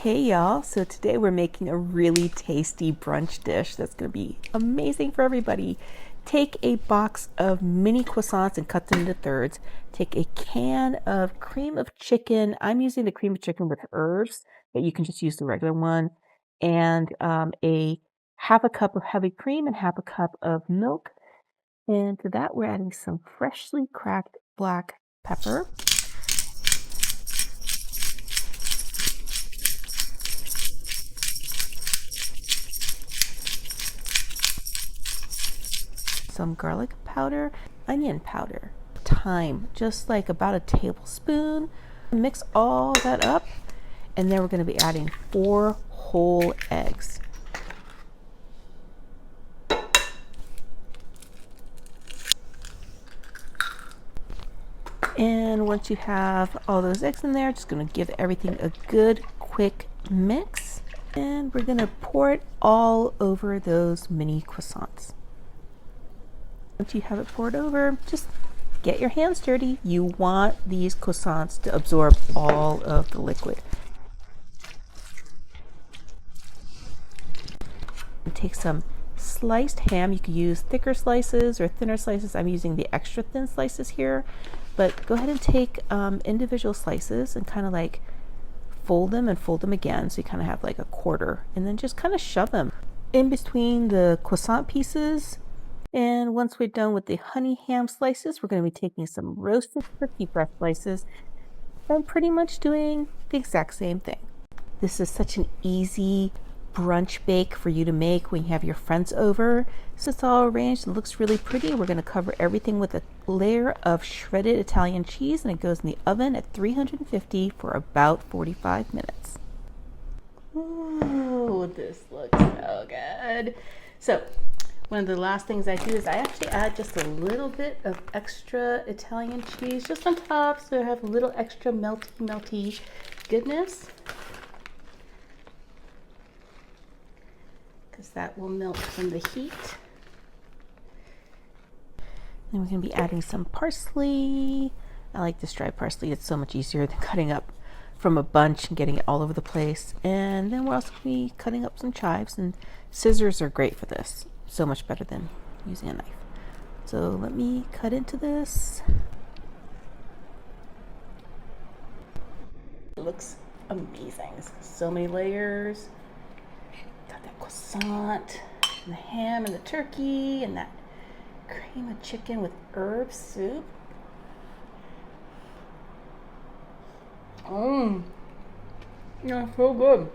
Hey y'all, so today we're making a really tasty brunch dish that's going to be amazing for everybody. Take a box of mini croissants and cut them into thirds. Take a can of cream of chicken. I'm using the cream of chicken with herbs, but you can just use the regular one. And a half a cup of heavy cream and half a cup of milk. And to that, we're adding some freshly cracked black pepper, some garlic powder, onion powder, thyme, just like about a tablespoon. Mix all that up, and then we're going to be adding 4 whole eggs. And once you have all those eggs in there, just going to give everything a good quick mix, and we're going to pour it all over those mini croissants. Once you have it poured over, just get your hands dirty. You want these croissants to absorb all of the liquid. And take some sliced ham. You can use thicker slices or thinner slices. I'm using the extra thin slices here, but go ahead and take individual slices and kind of like fold them and fold them again, so you kind of have like a quarter, and then just kind of shove them in between the croissant pieces. And once we're done with the honey ham slices, we're going to be taking some roasted turkey breast slices and pretty much doing the exact same thing. This is such an easy brunch bake for you to make when you have your friends over. So it's all arranged and looks really pretty. We're going to cover everything with a layer of shredded Italian cheese, and it goes in the oven at 350 for about 45 minutes. Ooh, this looks so good. So one of the last things I do is I actually add just a little bit of extra Italian cheese just on top, so I have a little extra melty goodness, because that will melt from the heat. Then we're going to be adding some parsley. I like this dried parsley. It's so much easier than cutting up from a bunch and getting it all over the place. And then we're also going to be cutting up some chives, and scissors are great for this. So much better than using a knife. So let me cut into this. It looks amazing. So many layers. Got that croissant, and the ham, and the turkey, and that cream of chicken with herb soup. Yeah, so good.